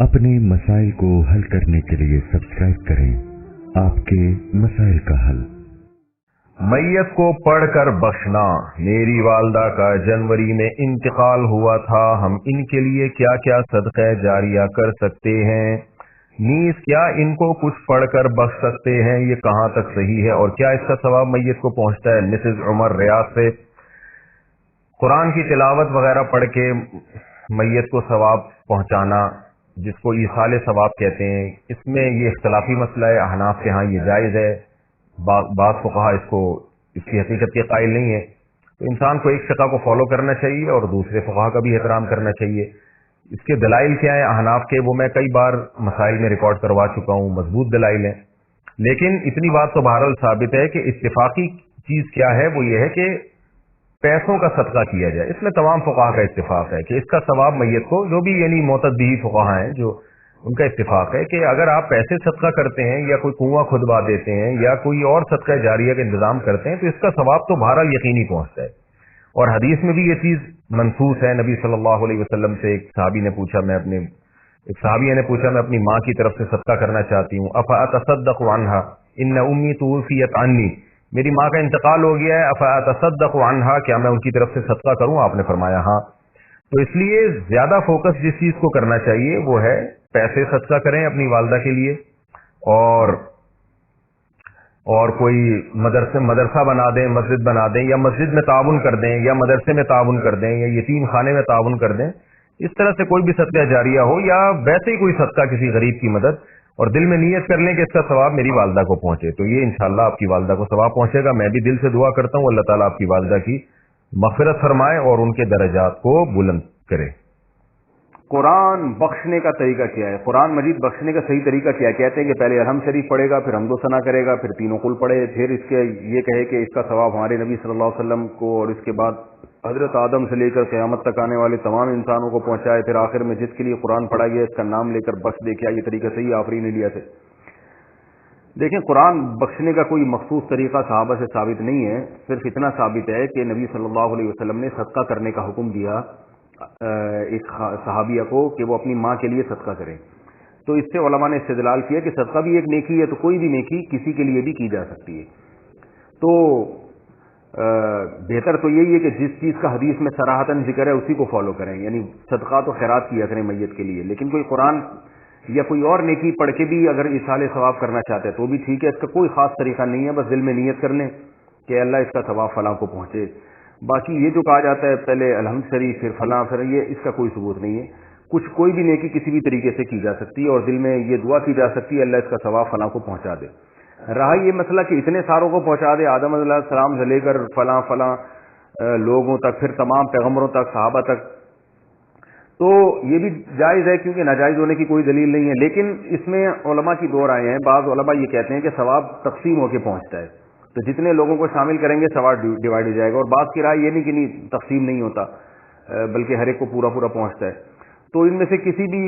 अपने मसाइल को हल करने के लिए सब्सक्राइब करें आपके मसाइल का हल। मैयत को पढ़कर बख्शना। मेरी वालदा का जनवरी में इंतकाल हुआ था, हम इनके लिए क्या क्या सदक़ा जारिया कर सकते हैं? नीस क्या इनको कुछ पढ़कर बख्श सकते हैं? ये कहाँ तक सही है और क्या इसका सवाब मैयत को पहुँचता है? मिसेज उमर रियाद से। कुरान की तिलावत वगैरह पढ़ के मैयत को सवाब पहुँचाना, जिसको ईसाल सवाब कहते हैं, इसमें ये इख्तलाफी मसला है। अहनाफ के यहाँ ये जायज़ है, बाज़ फुक़हा इसकी हकीकत के कायल नहीं है। तो इंसान को एक फ़िक़ा को फॉलो करना चाहिए और दूसरे फुक़हा का भी एहतराम करना चाहिए। इसके दलाइल क्या है अहनाफ के, वो मैं कई बार मसाइल में रिकॉर्ड करवा चुका हूँ, मजबूत दलाइल हैं। लेकिन इतनी बात तो बहरहाल साबित है कि इत्तिफाकी चीज़ क्या है, वो ये है कि पैसों का सदका किया जाए। इसमें तमाम फुक़हा का इत्तिफाक है कि इसका सवाब मैयत को, जो भी यानी मोतद्दी फुक़हा हैं, जो उनका इत्तिफाक है कि अगर आप पैसे सदका करते हैं या कोई कुआं खुदवा देते हैं या कोई और सदका जारिया का इंतजाम करते हैं तो इसका सवाब तो बहरहाल यकीनी पहुंचता है। और हदीस में भी ये चीज़ मनसूस है। नबी सल्लल्लाहु अलैहि वसल्लम से एक सहाबी ने पूछा, मैं अपनी माँ की तरफ से सदका करना चाहती हूँ। अफ़ा अतसद्दक़ु अन्हा इन्न उम्मी तुवफ़ियत अन्नी, मेरी माँ का इंतकाल हो गया है, अफ़ा अतसद्दक़ु अन्हा, क्या मैं उनकी तरफ से सदका करूँ? आपने फरमाया हाँ। तो इसलिए ज्यादा फोकस जिस चीज को करना चाहिए वो है पैसे सदका करें अपनी वालदा के लिए, और कोई मदरसा बना दें, मस्जिद बना दें, या मस्जिद में ताउन कर दें, या मदरसे में ताउन कर दें, या यतीम खाने में ताउन कर दें। इस तरह से कोई भी सदका जारिया हो या वैसे ही कोई सदका, किसी गरीब की मदद, और दिल में नियत कर लें कि इसका सवाब मेरी वालदा को पहुंचे, तो ये इंशाल्लाह आपकी वालदा को सवाब पहुंचेगा। मैं भी दिल से दुआ करता हूँ अल्लाह ताला आपकी वालदा की मग़फ़िरत फरमाए और उनके दर्जात को बुलंद करे। कुरान बख्शने का तरीका क्या है? कुरान मजीद बख्शने का सही तरीका क्या है? कहते हैं कि पहले अलहम शरीफ पढ़ेगा, फिर हमदो सना करेगा, फिर तीनों कुल पढ़े, फिर इसके ये कहे कि इसका सवाब हमारे नबी सल्लल्लाहु अलैहि वसल्लम को और इसके बाद हजरत आदम से लेकर क़यामत तक आने वाले तमाम इंसानों को पहुंचाए, फिर आखिर में जिसके लिए कुरान पढ़ा गया इसका नाम लेकर बख्श दे। क्या ये तरीका सही आफरीन इंडिया से? देखें, कुरान बख्शने का कोई मखसूस तरीका सहाबा से साबित नहीं है। सिर्फ इतना साबित है कि नबी सल्लल्लाहु अलैहि वसल्लम ने सदका करने का हुक्म दिया एक सहाबिया को कि वो अपनी माँ के लिए सदका करें। तो इससे उलमा ने इस्तेदलाल किया कि सदका भी एक नेकी है, तो कोई भी नेकी किसी के लिए भी की जा सकती है। तो बेहतर तो यही है कि जिस चीज़ का हदीस में सराहतन जिक्र है उसी को फॉलो करें, यानी सदका तो खैरात किया करें मैयत के लिए। लेकिन कोई कुरान या कोई और नेकी पढ़ के भी अगर इसाले सवाब करना चाहते हैं तो भी ठीक है। इसका कोई ख़ास तरीका नहीं है, बस दिल में नियत कर लें कि अल्लाह इसका सवाब फलां को पहुँचे। बाकी ये जो कहा जाता है पहले अलहम्द शरीफ फिर फलां फिर ये, इसका कोई सबूत नहीं है। कोई भी नेकी किसी भी तरीके से की जा सकती है और दिल में ये दुआ की जा सकती है अल्लाह इसका सवाब फलां को पहुँचा दे। रहा ये मसला कि इतने सारों को पहुँचा दे, आदम अलैहिस्सलाम से लेकर फलां फलां लोगों तक, फिर तमाम पैगम्बरों तक, सहाबा तक, तो ये भी जायज़ है क्योंकि नाजायज़ होने की कोई दलील नहीं है। लेकिन इसमें उलमा की दो राय हैं। बाज़ उलमा ये कहते हैं कि सवाब तकसीम होकर पहुँचता है, तो जितने लोगों को शामिल करेंगे सवाब डिवाइड हो जाएगा। और बात की राय ये नहीं कि नहीं तकसीम नहीं होता, बल्कि हर एक को पूरा पूरा पहुंचता है। तो इनमें से किसी भी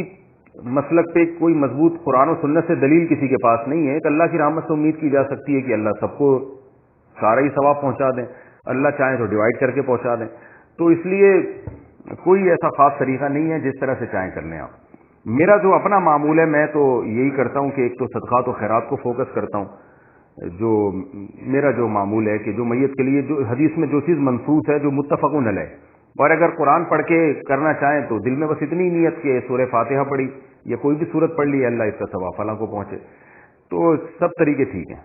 मसलक पे कोई मजबूत कुरान और सुन्नत से दलील किसी के पास नहीं है। अल्लाह की रहमत से उम्मीद की जा सकती है कि अल्लाह सबको सारा ही सवाब पहुंचा दें, अल्लाह चाहे तो डिवाइड करके पहुंचा दें। तो इसलिए कोई ऐसा खास तरीका नहीं है, जिस तरह से चाहें कर लें आप। मेरा जो अपना मामूल है, मैं तो यही करता हूँ कि एक तो सदक़ात और खैरात को फोकस करता हूँ। जो मेरा जो मामूल है कि जो मैयत के लिए जो हदीस में जो चीज़ मनसूस है, जो मुत्तफ़क़ुन अलैह, और अगर कुरान पढ़ के करना चाहें तो दिल में बस इतनी नीयत कि सूरह फातिहा पढ़ी या कोई भी सूरत पढ़ ली, अल्लाह इसका सवाब फलां को पहुँचे, तो सब तरीके ठीक हैं।